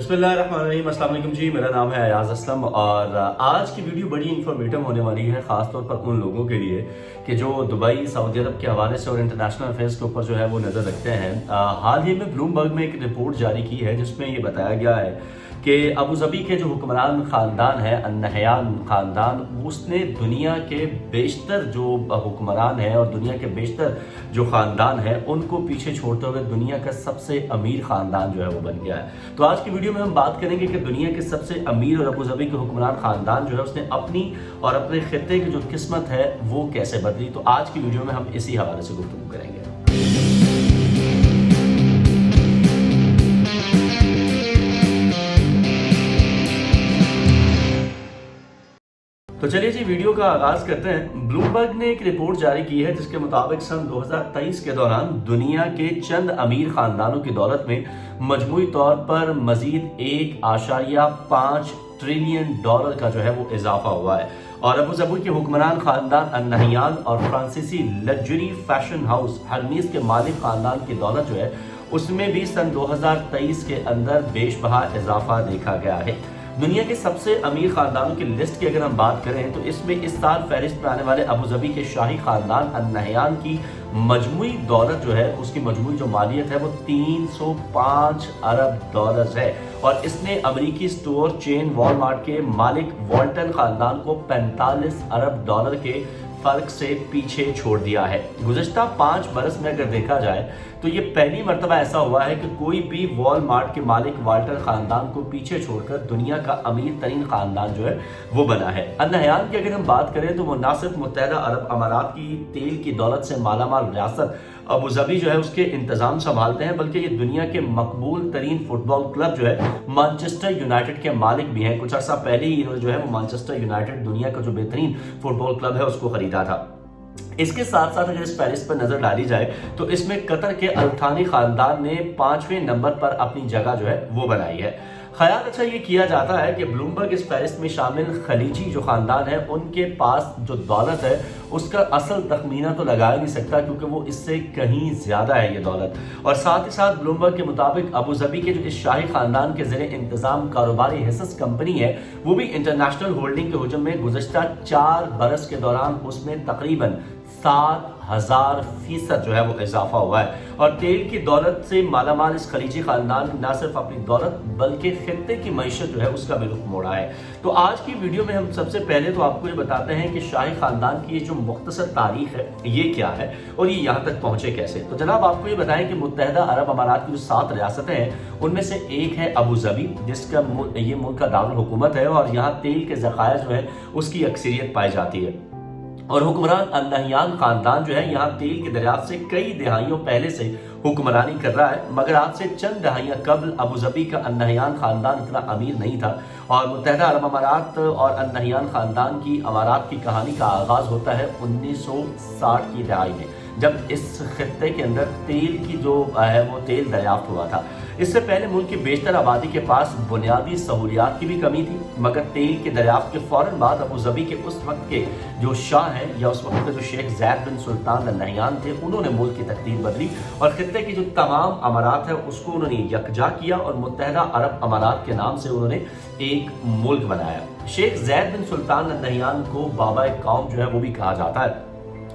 बिस्मिल्लाहिर्रहमानिर्रहीम। अस्सलाम वालेकुम जी, मेरा नाम है अयाज असलम और आज की वीडियो बड़ी इन्फॉर्मेटिव होने वाली है, ख़ास तौर पर उन लोगों के लिए कि जो दुबई, सऊदी अरब के हवाले से और इंटरनेशनल अफेयर्स के ऊपर जो है वो नज़र रखते हैं। हाल ही में ब्लूमबर्ग में एक रिपोर्ट जारी की है जिसमें ये बताया गया है कि अबू धाबी के जो हुक्मरान ख़ानदान है, अल नहयान ख़ानदान, उसने दुनिया के बेशतर जो हुक्मरान हैं और दुनिया के बेशतर जो ख़ानदान है उनको पीछे छोड़ते हुए दुनिया का सबसे अमीर ख़ानदान जो है वो बन गया है। तो आज की वीडियो में हम बात करेंगे कि दुनिया के सबसे अमीर और अबू धाबी के हुक्मरान ख़ानदान जो है उसने अपनी और अपने खित्ते की जो किस्मत है वो कैसे बदली। तो आज की वीडियो में हम इसी हवाले से गुफ्तगू करेंगे। तो चलिए जी, वीडियो का आगाज करते हैं। ब्लूमबर्ग ने एक रिपोर्ट जारी की है जिसके मुताबिक सन 2023 के दौरान दुनिया के चंद अमीर खानदानों की दौलत में मजमूई तौर पर मजीद 1.5 ट्रिलियन डॉलर का जो है वो इजाफा हुआ है। और अबू धाबी के हुक्मरान खानदान अल नहयान और फ्रांसीसी लग्जरी फैशन हाउस हर्मीज के मालिक खानदान की दौलत जो है उसमें भी सन 2023 के अंदर बेशबहा इजाफा देखा गया है। दुनिया के सबसे अमीर खानदानों की लिस्ट की अगर हम बात करें तो इसमें इस साल फहरिस्त में आने वाले अबू धाबी के शाही खानदान अल नहयान की मजमूई दौलत जो है, उसकी मजमूई जो मालियत है वो 305 अरब डॉलर है। और इसने अमेरिकी स्टोर चेन वॉलमार्ट के मालिक वॉल्टन खानदान को 45 अरब डॉलर के फर्क से पीछे छोड़ दिया है। गुज़श्ता 5 बरस में अगर देखा जाए तो ये पहली मर्तबा ऐसा हुआ है कि कोई भी वॉलमार्ट के मालिक वाल्टर खानदान को पीछे छोड़कर दुनिया का अमीर तरीन खानदान जो है वो बना है। अल नहयान की अगर हम बात करें तो वो ना सिर्फ मुत्तहदा अरब अमारात की तेल की दौलत से मालामाल रियासत अबू धाबी जो है उसके इंतजाम संभालते हैं, बल्कि ये दुनिया के मकबूल तरीन फुटबॉल क्लब जो है मैनचेस्टर यूनाइटेड के मालिक भी हैं। कुछ अर्सा पहले ही इन्होंने जो है वो मैनचेस्टर यूनाइटेड दुनिया का जो बेहतरीन फुटबॉल क्लब है उसको खरीदा था। इसके साथ साथ अगर इस फहरिस्त पर नजर डाली जाए तो इसमें कतर के अल थानी खानदान ने 5वें नंबर पर अपनी जगह जो है वो बनाई है। ख्याल अच्छा ये किया जाता है कि ब्लूमबर्ग इस फहरिस्त में शामिल खलीजी जो खानदान है उनके पास जो दौलत है उसका असल तखमीना तो लगाया नहीं सकता, क्योंकि वो इससे कहीं ज्यादा है ये दौलत। और साथ ही साथ ब्लूमबर्ग के मुताबिक अबू धाबी के जो इस शाही खानदान के ज़रिए इंतजाम कारोबारी हिस्स कंपनी है वो भी इंटरनेशनल होल्डिंग के हुजूम में गुज़श्ता 4 बरस के दौरान उसमें तकरीबन 7,000% जो है वो इजाफा हुआ है। और तेल की दौलत से मालामाल इस खलीजी खानदान ने न सिर्फ अपनी दौलत बल्कि खित्ते की मईशत जो है उसका भी रुख मोड़ा है। तो आज की वीडियो में हम सबसे पहले तो आपको ये बताते हैं कि शाही खानदान की ये जो मुख्तसर तारीख है ये क्या है और ये यहाँ तक पहुंचे कैसे। तो जनाब आपको ये बताएं कि मुत्तहदा अरब अमारात की जो 7 रियासतें हैं उनमें से एक है अबू धाबी, जिसका ये मुल्क का दारुल हुकूमत है और यहाँ तेल के ज़खायर जो है उसकी अक्सरियत पाई जाती है। और हुक्मरान अल नहयान खानदान जो है यहाँ तेल के दरियाफ्त से कई दहाइयों पहले से हुक्मरानी कर रहा है, मगर आज से चंद दहाइयाँ कबल अबू धाबी का अल नहयान खानदान इतना अमीर नहीं था। और मुत्तहदा अरब अमारात और अल नहयान खानदान की अमारात की कहानी का आगाज होता है 1960 की दहाई में, जब इस खित्ते के अंदर तेल की जो है वो तेल दरियाफ्त हुआ था। इससे पहले मुल्क की बेशतर आबादी के पास बुनियादी सहूलियात की भी कमी थी, मगर तेल के दरियाफ्त के फौरन बाद अबू धाबी के उस वक्त के जो शाह हैं या उस वक्त के जो शेख ज़ैद बिन सुल्तान अल नहयान थे उन्होंने मुल्क की तकदीर बदली और खित्ते की जो तमाम अमारात है उसको उन्होंने यकजा किया और मुत्तहदा अरब अमारात के नाम से उन्होंने एक मुल्क बनाया। शेख ज़ैद बिन सुल्तान अल नहयान को बाबा कौम जो है वो भी कहा जाता है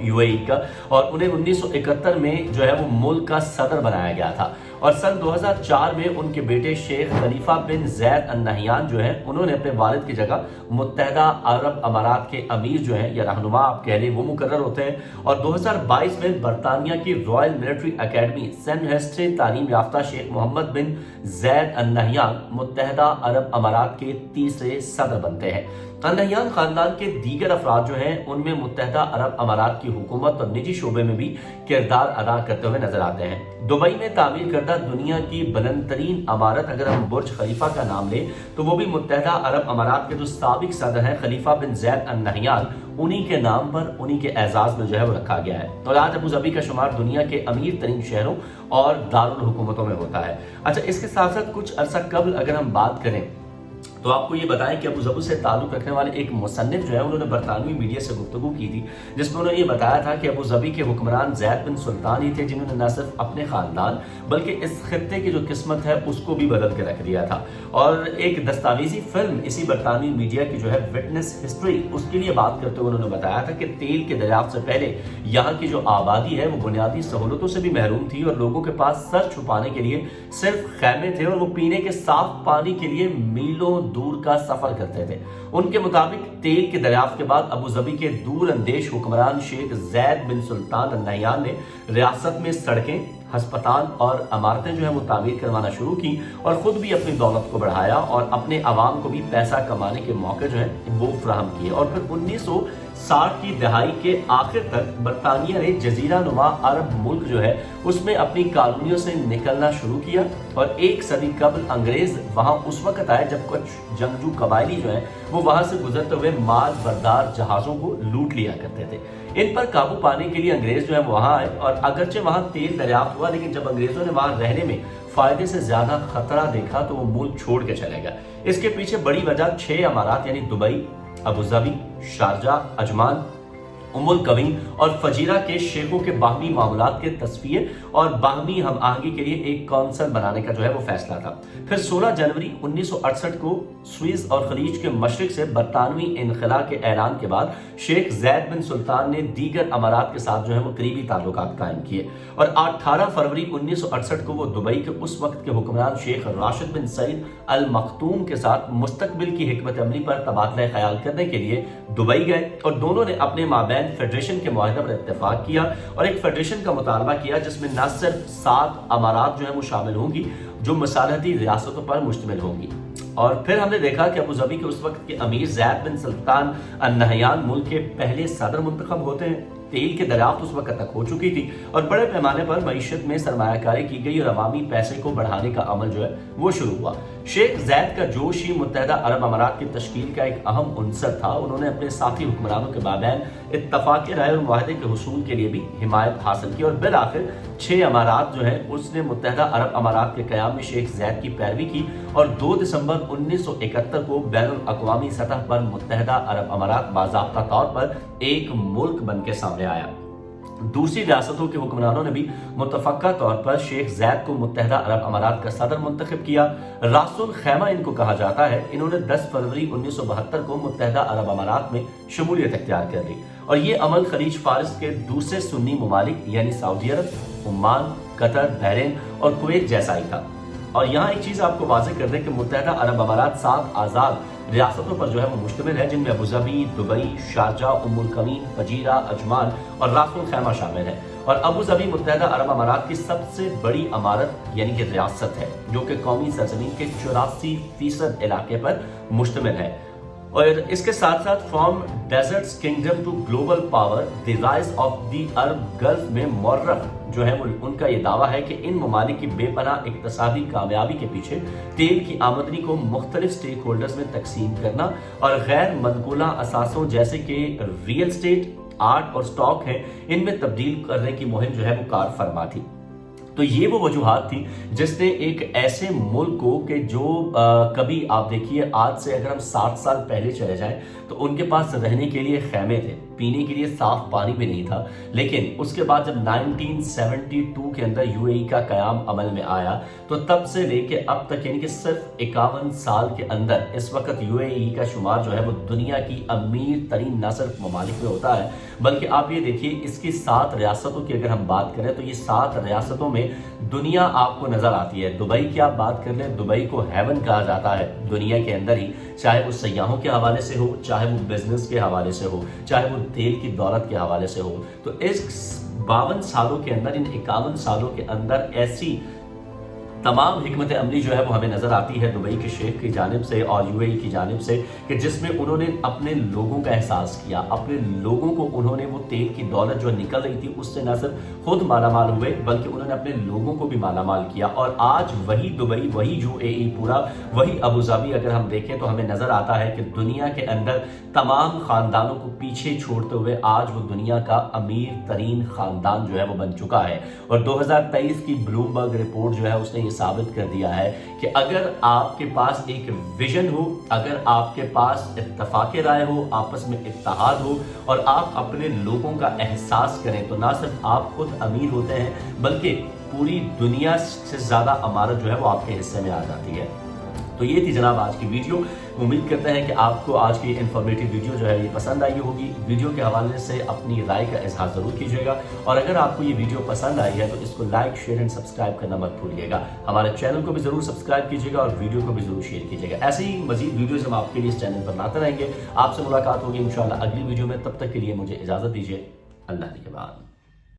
यूएई का, और उन्हें 1971 में जो है वो मुल्क का सदर बनाया गया था। और सन 2004 में उनके बेटे शेख खलीफा बिन ज़ैद अल नहयान जो है उन्होंने अपने वालिद की जगह मुत्तहदा अरब अमारात के अमीर जो है या रहनुमा आप कह लें वो मुकर्रर होते हैं। और 2022 में बरतानिया की रॉयल मिलिट्री अकेडमी सेंडहर्स्ट से तालीम याफ्ता शेख मोहम्मद बिन ज़ैद अल नहयान मुत्तहदा अरब अमारात के तीसरे सदर बनते हैं। अल नहयान खानदान के दीगर अफराद जो हैं उनमें मुत्तहदा अरब अमारात की हुकूमत और निजी शोबे में भी किरदार अदा करते हुए नजर आते हैं। दुबई में तामीर करदा दुनिया की बुलंद तरीन इमारत अगर हम बुर्ज खलीफा का नाम लें तो वो भी मुत्तहदा अरब अमारात के जो साबिक सदर हैं खलीफा बिन ज़ैद अल नहयान उन्हीं के नाम पर उन्हीं के एजाज में जो है वो रखा गया है। और आज अबू धाबी का शुमार दुनिया के अमीर तरीन शहरों और दारुल हुकूमतों में होता है। अच्छा, इसके साथ साथ कुछ अरसा कबल अगर हम बात करें तो आपको ये बताएं कि अबू ज़बी से ताल्लुक़ रखने वाले एक मुसन्निफ जो है उन्होंने बरतानवी मीडिया से गुफ्तगू की थी, जिसमें उन्होंने ये बताया था कि अबू ज़बी के हुक्मरान ज़ैद बिन सुल्तान ही थे जिन्होंने न सिर्फ अपने ख़ानदान बल्कि इस खित्ते की जो किस्मत है उसको भी बदल के रख दिया था। और एक दस्तावेजी फिल्म इसी बरतानवी मीडिया की जो है विटनेस हिस्ट्री, उसके लिए बात करते हुए उन्होंने बताया था कि तेल के दरियाफ्त से पहले यहाँ की जो आबादी है वो बुनियादी सहूलतों से भी महरूम थी और लोगों के पास सर छुपाने के लिए सिर्फ खैमे थे और वो पीने के साफ पानी के लिए मीलों दूर का सफर करते थे। उनके मुताबिक तेल के दरियाफ्त के बाद अबू ज़बी के दूर अंदेश हुक्मरान शेख ज़ैद बिन सुल्तान अल नहयान ने रियासत में सड़कें, हस्पताल और इमारतें जो है वो तामीर करवाना शुरू की और खुद भी अपनी दौलत को बढ़ाया और अपने अवाम को भी पैसा कमाने के मौके जो है वो फराहम किए। और फिर 1960 की दहाई के आखिर तक बरतानिया ने जजीरा नुमा अरब मुल्क जो है उसमें अपनी कॉलोनियों से निकलना शुरू किया और एक सदी कबल अंग्रेज वहां उस वक्त आए जब कुछ जंगजू कबायली जो है वो वहां से गुजरते हुए माल बरदार जहाजों को लूट लिया करते थे। इन पर काबू पाने के लिए अंग्रेज जो है वहां आए और अगरचे वहां तेल दरियाफ्त हुआ, लेकिन जब अंग्रेजों ने वहां रहने में फायदे से ज्यादा खतरा देखा तो वो मुल्क छोड़ के चले गए। इसके पीछे बड़ी वजह 6 अमारात यानी दुबई, अबू ज़बी, शारजाह, अजमान, उमुल कवीन और फजीरा के शेखों के बाहमी मामलात के तस्फिये और बाहमी हम आहंगी के लिए एक कौंसल बनाने का जो है वो फैसला था। फिर 16 जनवरी 1968 को स्विस और खलीज के मशरिक से बरतानवी इनखला के ऐलान के बाद शेख ज़ैद बिन सुल्तान ने दीगर अमारात के साथ जो है वो करीबी ताल्लुकात कायम किए और 18 फरवरी 1968 को वो दुबई के उस वक्त के हुक्मरान शेख राशिद बिन सईद अल मखतूम के साथ मुस्तकबिल की हिकमत अमली पर तबादला ख्याल करने के लिए दुबई गए और दोनों ने अपने माबैन फेडरेशन के मुआहदा पर इत्तेफाक किया और एक फेडरेशन का मुतालबा किया जिसमें न सिर्फ 7 अमारात जो है वो शामिल होंगी जो मसालहती रियासतों पर मुश्तमिल होंगी। और फिर हमने देखा कि अबू ज़बी के उस वक्त के अमीर ज़ैद बिन सुल्तान अल नहयान मुल्क के पहले सदर मुंतखब होते हैं। तेल के दरियाफ्त उस वक्त तक हो चुकी थी और बड़े पैमाने पर मईशत में सरमायाकारी की गई और अवामी पैसे को बढ़ाने का अमल जो है वो शुरू हुआ। शेख ज़ैद का जोश ही मुत्तहदा अरब अमारात की तश्कील का एक अहम उनसर था। उन्होंने अपने साथी हुक्मरानों के माबैन इत्तफाक़ राय और मुआहदे के हुसूल के लिए भी हिमायत हासिल की और बिल आखिर 6 अमारात जो है उसने मुत्तहदा अरब अमारात के क़याम में शेख ज़ैद की पैरवी की और 2 दिसंबर 1971 को बैनुल अक़वामी सतह पर मुत्तहदा अरब अमारात बाज़ाब्ता तौर पर एक मुल्क बन के सामने आया। दूसरी रियासतों के हुक्मरानों ने भी मुतफ़क्का तौर पर शेख ज़ैद को मुत्तहदा अरब अमारात का सदर मुंतखब किया। रासुल खैमा इनको कहा जाता है। इन्होंने 10 फरवरी 1972 को मुत्तहदा अरब अमारात में शमूलियत इख्तियार कर ली और ये अमल खलीज फारिस के दूसरे सुन्नी ममालिक यानी सऊदी अरब, ओमान, कतर, बहरीन और कुवैत जैसा ही था। और यहाँ एक चीज़ आपको वाज़ेह कर दें कि मुत्तहदा अरब अमारात 7 आज़ाद रियासतों पर जो है वो मुश्तमिल है जिनमें अबू ज़बी, दुबई, शारजाह, उमुल कवीन, फजीरा, अजमान और रासुल खैमा शामिल है। और अबू ज़बी मुत्तहदा अरब अमारात की सबसे बड़ी अमारत यानी कि रियासत है जो कि कौमी सरजमीन के 84% इलाके पर मुश्तमिल है। और इसके साथ साथ from deserts kingdom to global power the rise of the Arab Gulf में मौर्रख जो है वो उनका ये दावा है कि इन ममालिक की बेपनाह इक्तसादी कामयाबी के पीछे तेल की आमदनी को मुख्तलिफ स्टेक होल्डर्स में तकसीम करना और गैर मनकूला असासों जैसे कि रियल स्टेट, आर्ट और स्टॉक हैं इनमें तब्दील करने की मुहिम जो है वो कार फरमा थी। तो ये वो वजूहात थी जिसने एक ऐसे मुल्क को कि जो कभी आप देखिए आज से अगर हम 7 साल पहले चले जाएं तो उनके पास रहने के लिए खैमे थे, पीने के लिए साफ पानी भी नहीं था, लेकिन उसके बाद जब 1972 के अंदर यूएई का कयाम अमल में आया तो तब से लेके अब तक यानी कि सिर्फ 51 साल के अंदर इस वक्त यूएई का शुमार जो है वो दुनिया की अमीर तरीन न सिर्फ ममालिक में होता है बल्कि आप ये देखिए इसकी 7 रियासतों की अगर हम बात करें तो ये 7 रियासतों में दुनिया आपको नजर आती है। दुबई की आप बात कर लें, दुबई को हेवन कहा जाता है दुनिया के अंदर ही, चाहे वो सयाहों के हवाले से हो, चाहे वो बिजनेस के हवाले से हो, चाहे वो तेल की दौलत के हवाले से हो। तो इस 52 सालों के अंदर, इन 51 सालों के अंदर ऐसी तमाम हिकमत अमली जो है वो हमें नजर आती है दुबई के शेख की जानिब से और यूएई की जानिब से कि जिसमें उन्होंने अपने लोगों का एहसास किया, अपने लोगों को उन्होंने वो तेल की दौलत जो निकल रही थी उससे न सिर्फ खुद मालामाल हुए बल्कि उन्होंने अपने लोगों को भी मालामाल किया। और आज वही दुबई, वही यूएई, पूरा वही अबू ज़बी अगर हम देखें तो हमें नजर आता है कि दुनिया के अंदर तमाम खानदानों को पीछे छोड़ते हुए आज वो दुनिया का अमीर तरीन खानदान जो है वो बन चुका है। और 2023 की ब्लूमबर्ग रिपोर्ट जो है उसने ये साबित कर दिया है कि अगर आपके पास एक विजन हो, अगर आपके पास इत्तफाक राय हो, आपस में इत्तेहाद हो और आप अपने लोगों का एहसास करें, तो ना सिर्फ आप खुद अमीर होते हैं बल्कि पूरी दुनिया से ज़्यादा अमारत जो है वो आपके हिस्से में आ जाती है। तो ये थी जनाब आज की वीडियो। उम्मीद करते हैं कि आपको आज की इन्फॉर्मेटिव वीडियो जो है ये पसंद आई होगी। वीडियो के हवाले से अपनी राय का इजहार ज़रूर कीजिएगा और अगर आपको ये वीडियो पसंद आई है तो इसको लाइक, शेयर एंड सब्सक्राइब करना मत भूलिएगा। हमारे चैनल को भी ज़रूर सब्सक्राइब कीजिएगा और वीडियो को भी ज़रूर शेयर कीजिएगा। ऐसे ही मजीद वीडियोज़ हम आपके लिए इस चैनल पर लाते रहेंगे। आपसे मुलाकात होगी इंशाल्लाह अगली वीडियो में। तब तक के लिए मुझे इजाज़त दीजिए। अल्लाह के बाद।